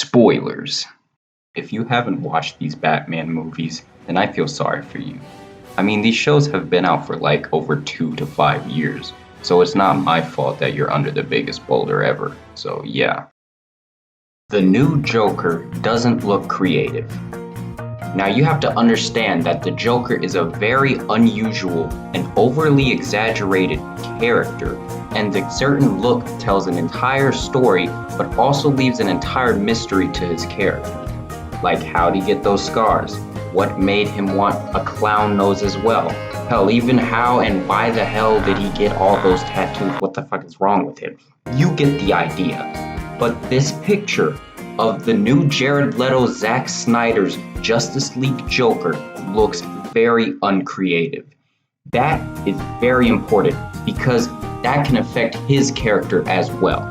Spoilers. If you haven't watched these Batman movies, then I feel sorry for you. I mean, these shows have been out for like over 2 to 5 years, so it's not my fault that you're under the biggest boulder ever. So yeah. The new Joker doesn't look creative. Now you have to understand that the Joker is a very unusual and overly exaggerated character, and the certain look tells an entire story but also leaves an entire mystery to his character. Like, how'd he get those scars? What made him want a clown nose as well? Hell, even how and why the hell did he get all those tattoos? What the fuck is wrong with him? You get the idea. But this picture of the new Jared Leto Zack Snyder's Justice League Joker looks very uncreative. That is very important because that can affect his character as well.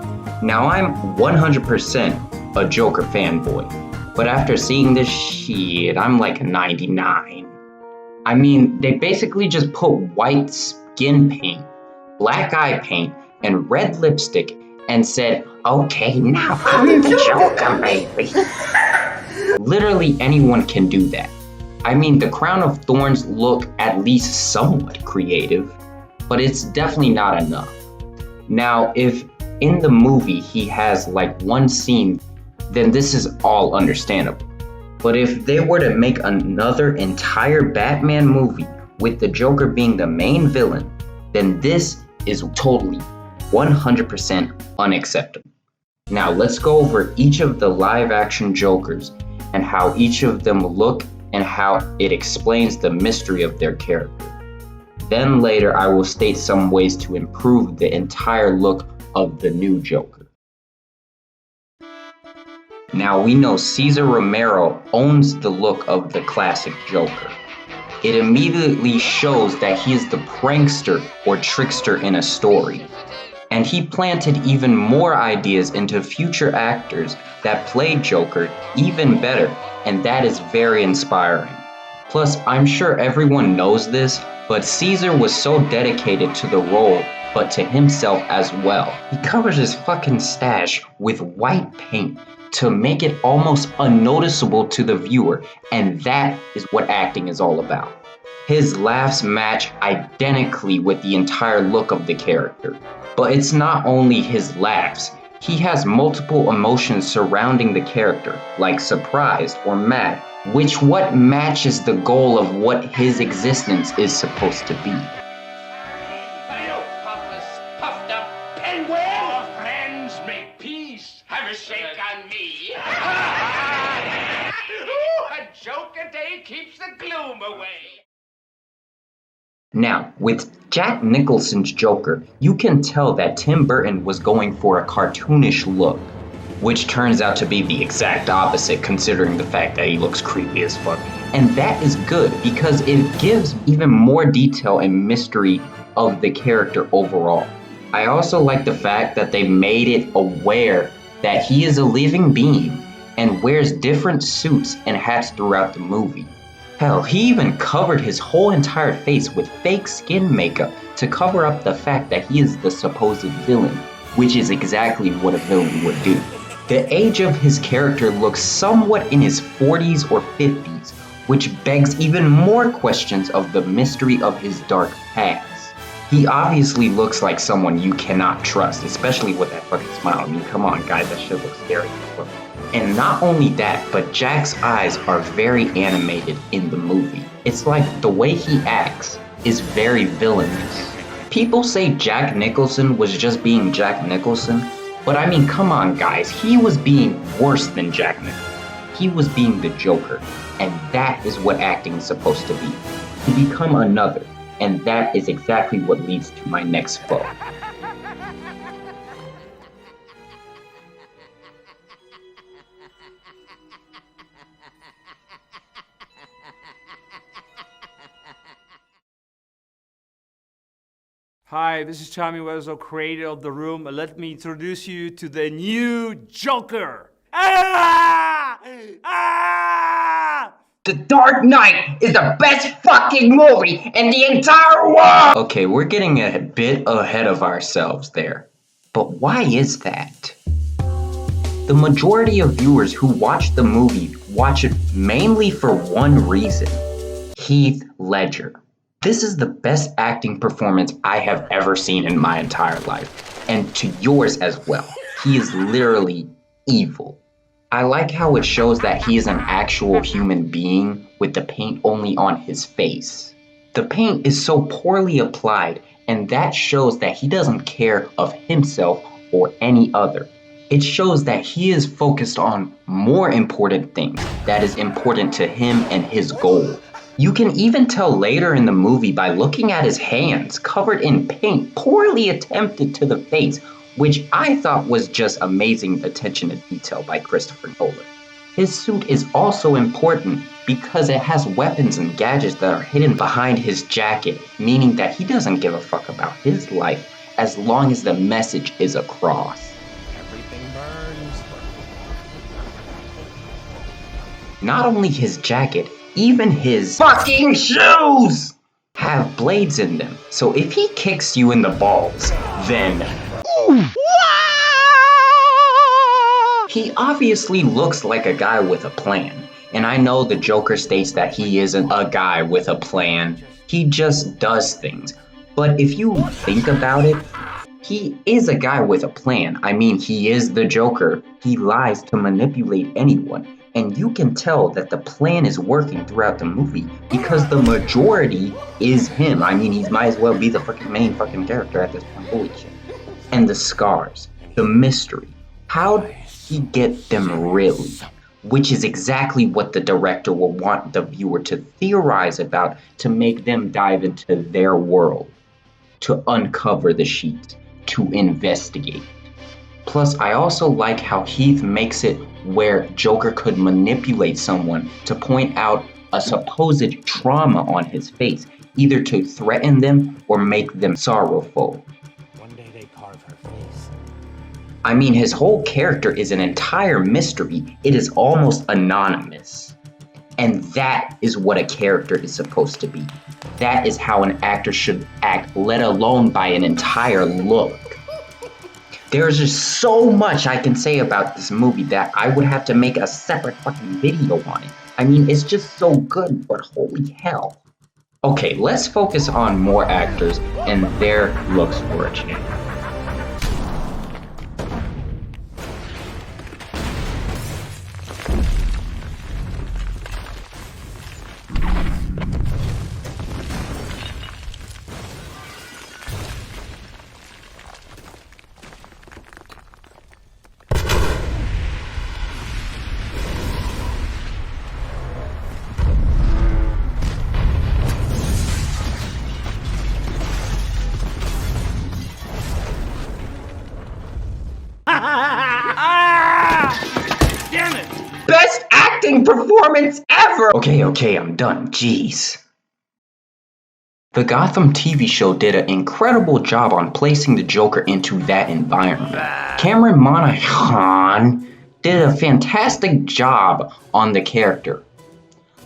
Now I'm 100% a Joker fanboy, but after seeing this shit, I'm like a 99. I mean, they basically just put white skin paint, black eye paint, and red lipstick and said, okay, now I'm the Joker, baby. Literally anyone can do that. I mean, the Crown of Thorns look at least somewhat creative, but it's definitely not enough. Now, if in the movie he has like one scene, then this is all understandable. But if they were to make another entire Batman movie with the Joker being the main villain, then this is totally 100% unacceptable. Now let's go over each of the live action Jokers and how each of them look and how it explains the mystery of their character. Then later I will state some ways to improve the entire look of the new Joker. Now we know Cesar Romero owns the look of the classic Joker. It immediately shows that he is the prankster or trickster in a story. And he planted even more ideas into future actors that played Joker even better, and that is very inspiring. Plus, I'm sure everyone knows this, but Cesar was so dedicated to the role, but to himself as well. He covers his fucking stash with white paint to make it almost unnoticeable to the viewer, and that is what acting is all about. His laughs match identically with the entire look of the character. But it's not only his laughs. He has multiple emotions surrounding the character, like surprised or mad, which what matches the goal of what his existence is supposed to be. You puffed up penguin! Our friends make peace. Have a shake on me. Ooh, a joke a day keeps the gloom away. Now, with Jack Nicholson's Joker, you can tell that Tim Burton was going for a cartoonish look, which turns out to be the exact opposite considering the fact that he looks creepy as fuck. And that is good because it gives even more detail and mystery of the character overall. I also like the fact that they made it aware that he is a living being and wears different suits and hats throughout the movie. Hell, he even covered his whole entire face with fake skin makeup to cover up the fact that he is the supposed villain, which is exactly what a villain would do. The age of his character looks somewhat in his 40s or 50s, which begs even more questions of the mystery of his dark past. He obviously looks like someone you cannot trust, especially with that fucking smile. I mean, come on guys, that shit looks scary. And not only that, but Jack's eyes are very animated in the movie. It's like the way he acts is very villainous. People say Jack Nicholson was just being Jack Nicholson, but I mean, come on guys, he was being worse than Jack Nicholson. He was being the Joker, and that is what acting is supposed to be. To become another, and that is exactly what leads to my next foe. Hi, this is Tommy Wiseau, creator of The Room. Let me introduce you to the new Joker. The Dark Knight is the best fucking movie in the entire world! Okay, we're getting a bit ahead of ourselves there. But why is that? The majority of viewers who watch the movie watch it mainly for one reason: Heath Ledger. This is the best acting performance I have ever seen in my entire life, and to yours as well. He is literally evil. I like how it shows that he is an actual human being with the paint only on his face. The paint is so poorly applied, and that shows that he doesn't care of himself or any other. It shows that he is focused on more important things that is important to him and his goal. You can even tell later in the movie by looking at his hands covered in paint poorly attempted to the face, which I thought was just amazing attention to detail by Christopher Nolan. His suit is also important because it has weapons and gadgets that are hidden behind his jacket, meaning that he doesn't give a fuck about his life as long as the message is across. Everything burns. Not only his jacket, even his fucking shoes have blades in them. So if he kicks you in the balls, then he obviously looks like a guy with a plan. And I know the Joker states that he isn't a guy with a plan. He just does things. But if you think about it, he is a guy with a plan. I mean, he is the Joker. He lies to manipulate anyone. And you can tell that the plan is working throughout the movie because the majority is him. I mean, he might as well be the main character at this point. Holy shit. And the scars, the mystery. How'd he get them really? Which is exactly what the director will want the viewer to theorize about to make them dive into their world, to uncover the sheets, to investigate. Plus, I also like how Heath makes it where Joker could manipulate someone to point out a supposed trauma on his face, either to threaten them or make them sorrowful. One day they carve her face. I mean, his whole character is an entire mystery. It is almost anonymous. And that is what a character is supposed to be. That is how an actor should act, let alone by an entire look. There's just so much I can say about this movie that I would have to make a separate fucking video on it. I mean, it's just so good, but holy hell. Okay, let's focus on more actors and their looks for a change. Damn it! Best acting performance ever! Okay, I'm done. Jeez. The Gotham TV show did an incredible job on placing the Joker into that environment. Cameron Monaghan did a fantastic job on the character.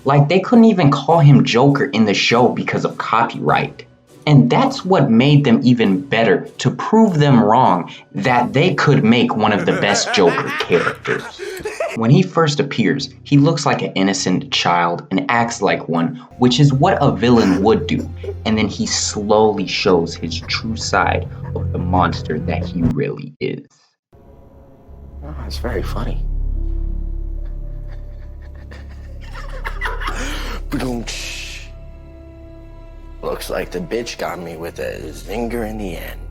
Like, they couldn't even call him Joker in the show because of copyright. And that's what made them even better, to prove them wrong that they could make one of the best Joker characters. When he first appears, he looks like an innocent child and acts like one, which is what a villain would do. And then he slowly shows his true side of the monster that he really is. Oh, it's very funny. Looks like the bitch got me with a zinger in the end.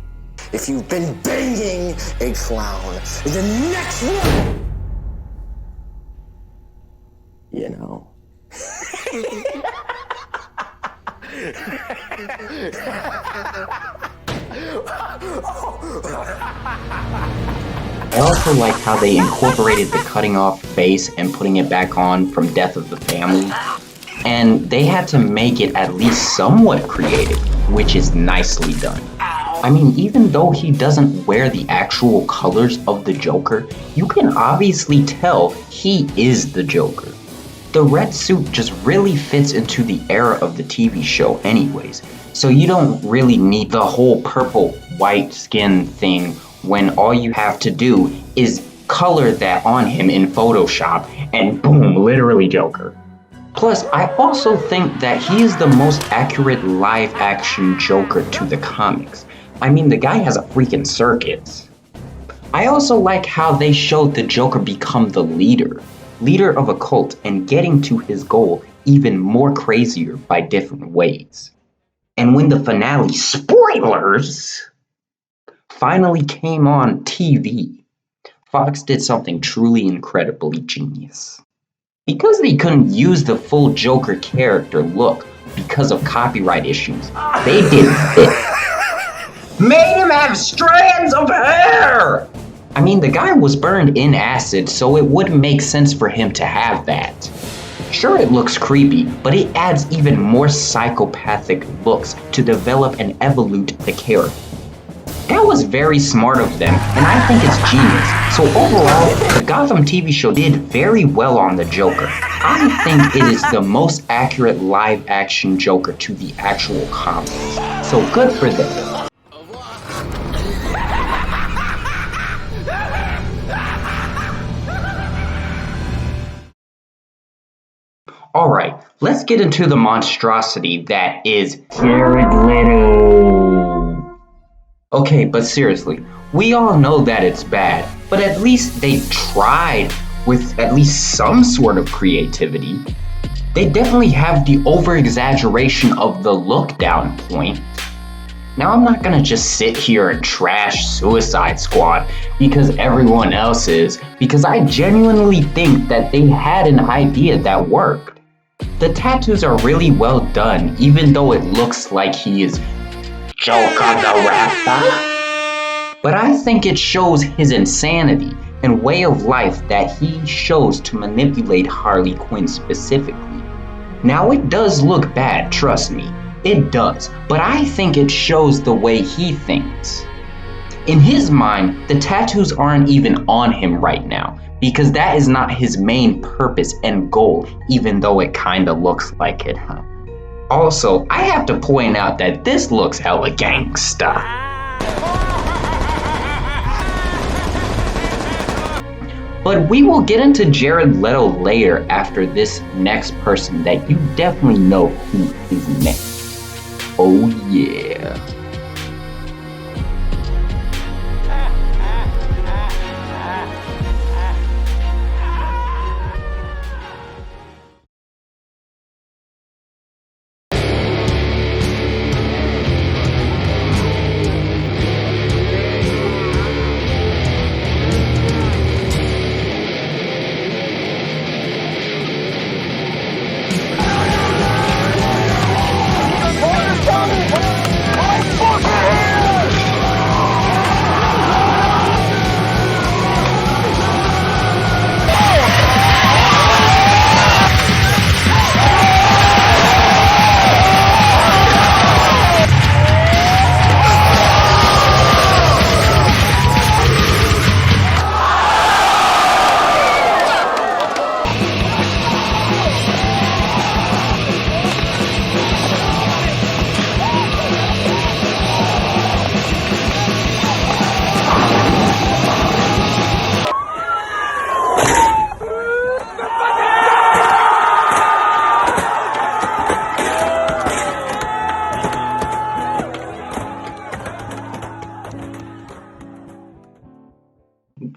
If you've been banging a clown, the next one, you know. I also like how they incorporated the cutting off face and putting it back on from Death of the Family. And they had to make it at least somewhat creative, which is nicely done. I mean, even though he doesn't wear the actual colors of the Joker, you can obviously tell he is the Joker. The red suit just really fits into the era of the TV show anyways, so you don't really need the whole purple white skin thing when all you have to do is color that on him in Photoshop, and boom, literally Joker. Plus, I also think that he is the most accurate live-action Joker to the comics. I mean, the guy has a freaking circus. I also like how they showed the Joker become the leader of a cult and getting to his goal even more crazier by different ways. And when the finale, spoilers, finally came on TV, Fox did something truly incredibly genius. Because they couldn't use the full Joker character look because of copyright issues, they did this. Made him have strands of hair! I mean, the guy was burned in acid, so it wouldn't make sense for him to have that. Sure, it looks creepy, but it adds even more psychopathic looks to develop and evolve the character. That was very smart of them, and I think it's genius. So overall, the Gotham TV show did very well on the Joker. I think it is the most accurate live-action Joker to the actual comics. So good for them. Alright, let's get into the monstrosity that is Jared Leto. Okay, but seriously, we all know that it's bad, but at least they tried with at least some sort of creativity. They definitely have the over-exaggeration of the look down point. Now, I'm not gonna just sit here and trash Suicide Squad because everyone else is, because I genuinely think that they had an idea that worked. The tattoos are really well done, even though it looks like he is Joker the Rapper. But I think it shows his insanity and way of life that he chose to manipulate Harley Quinn specifically. Now, it does look bad, trust me. It does, but I think it shows the way he thinks. In his mind, the tattoos aren't even on him right now, because that is not his main purpose and goal, even though it kinda looks like it, huh? Also, I have to point out that this looks hella gangsta. But we will get into Jared Leto later after this next person that you definitely know who is next. Oh yeah.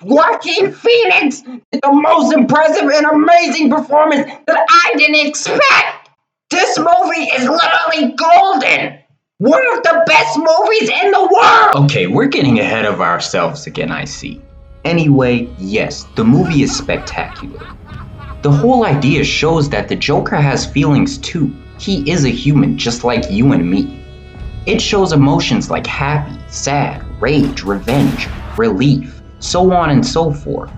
Joaquin Phoenix is the most impressive and amazing performance that I didn't expect. This movie is literally golden. One of the best movies in the world. Okay, we're getting ahead of ourselves again, I see. Anyway, yes, the movie is spectacular. The whole idea shows that the Joker has feelings too. He is a human just like you and me. It shows emotions like happy, sad, rage, revenge, relief, so on and so forth.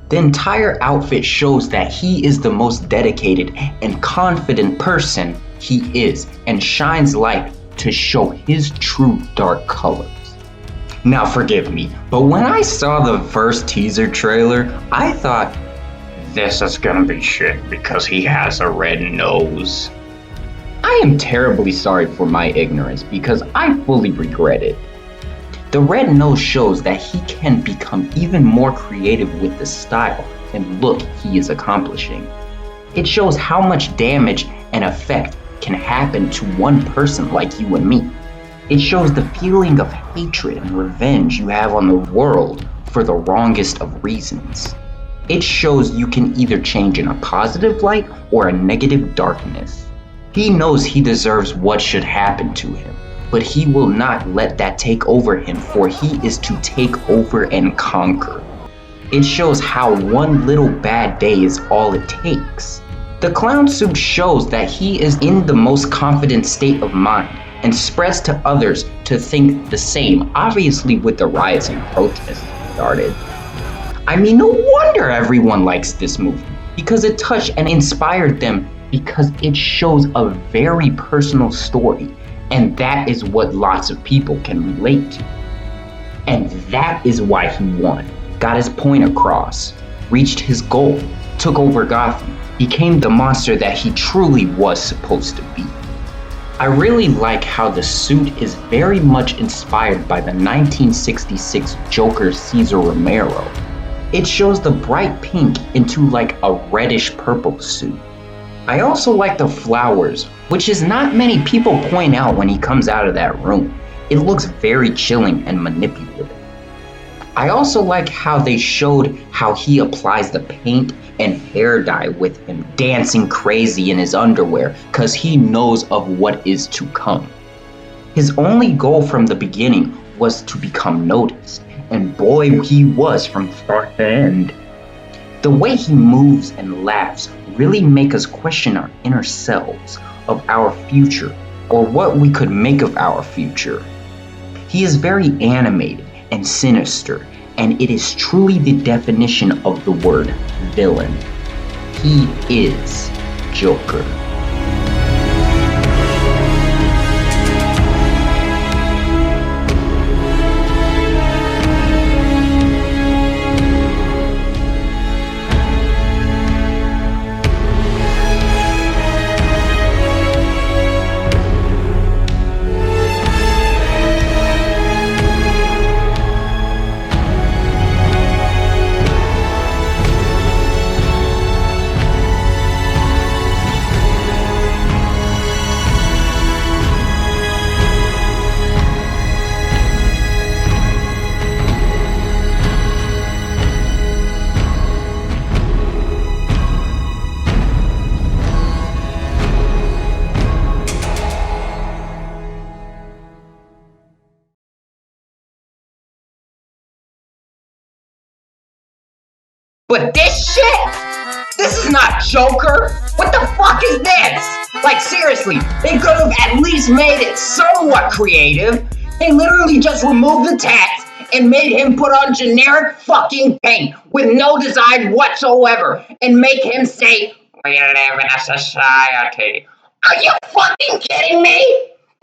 The entire outfit shows that he is the most dedicated and confident person he is, and shines light to show his true dark colors. Now forgive me, but when I saw the first teaser trailer, I thought, this is gonna be shit because he has a red nose. I am terribly sorry for my ignorance because I fully regret it. The red nose shows that he can become even more creative with the style and look he is accomplishing. It shows how much damage and effect can happen to one person like you and me. It shows the feeling of hatred and revenge you have on the world for the wrongest of reasons. It shows you can either change in a positive light or a negative darkness. He knows he deserves what should happen to him, but he will not let that take over him, for he is to take over and conquer. It shows how one little bad day is all it takes. The clown suit shows that he is in the most confident state of mind and spreads to others to think the same, obviously with the riots and protests started. I mean, no wonder everyone likes this movie, because it touched and inspired them, because it shows a very personal story, and that is what lots of people can relate to. And that is why he won, got his point across, reached his goal, took over Gotham, became the monster that he truly was supposed to be. I really like how the suit is very much inspired by the 1966 Joker Cesar Romero. It shows the bright pink into like a reddish purple suit. I also like the flowers, which is not many people point out when he comes out of that room. It looks very chilling and manipulative. I also like how they showed how he applies the paint and hair dye with him dancing crazy in his underwear because he knows of what is to come. His only goal from the beginning was to become noticed, and boy he was from start to end. The way he moves and laughs really make us question our inner selves of our future, or what we could make of our future. He is very animated and sinister, and it is truly the definition of the word villain. He is Joker. But this shit? This is not Joker. What the fuck is this? Like, seriously, they could have at least made it somewhat creative. They literally just removed the text and made him put on generic fucking paint with no design whatsoever and make him say, "We live in a society." Are you fucking kidding me?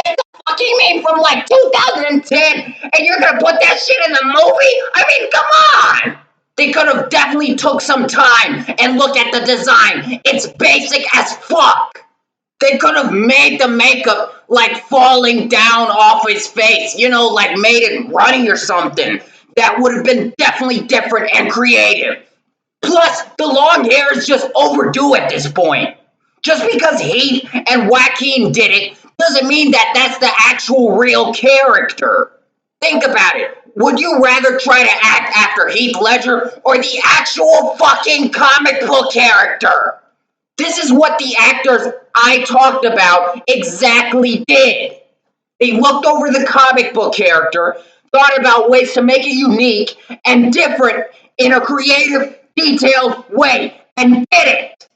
It's a fucking meme from like 2010 and you're gonna put that shit in the movie? I mean, come on! They could have definitely took some time and looked at the design. It's basic as fuck. They could have made the makeup like falling down off his face, you know, like made it runny or something. That would have been definitely different and creative. Plus, the long hair is just overdue at this point. Just because Heath and Joaquin did it doesn't mean that that's the actual real character. Think about it. Would you rather try to act after Heath Ledger or the actual fucking comic book character? This is what the actors I talked about exactly did. They looked over the comic book character, thought about ways to make it unique and different in a creative, detailed way, and did it.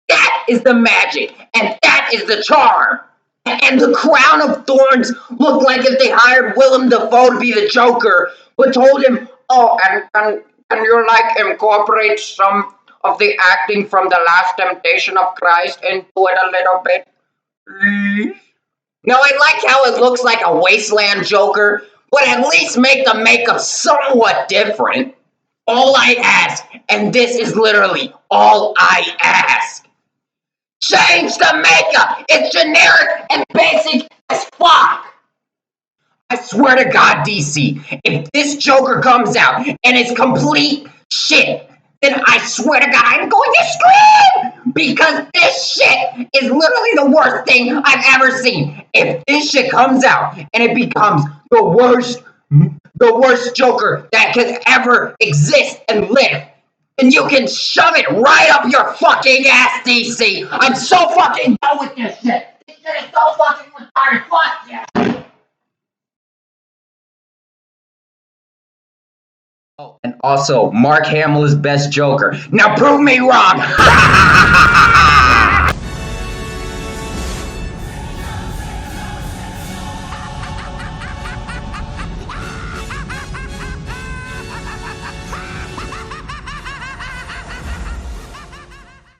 That is the magic, and that is the charm. And the crown of thorns looked like if they hired Willem Dafoe to be the Joker, but told him, "Oh, and can you like incorporate some of the acting from the Last Temptation of Christ into it a little bit, please?" No, I like how it looks like a wasteland Joker, but at least make the makeup somewhat different. All I ask, and this is literally all I ask, change the makeup. It's generic and basic as fuck. I swear to God, DC, if this Joker comes out and it's complete shit, then I swear to God, I'm going to scream! Because this shit is literally the worst thing I've ever seen. If this shit comes out and it becomes the worst Joker that could ever exist and live, and you can shove it right up your fucking ass, DC. I'm so fucking done with this shit. This shit is so fucking retarded. Fuck yeah. Oh, and also, Mark Hamill is best Joker. Now prove me wrong.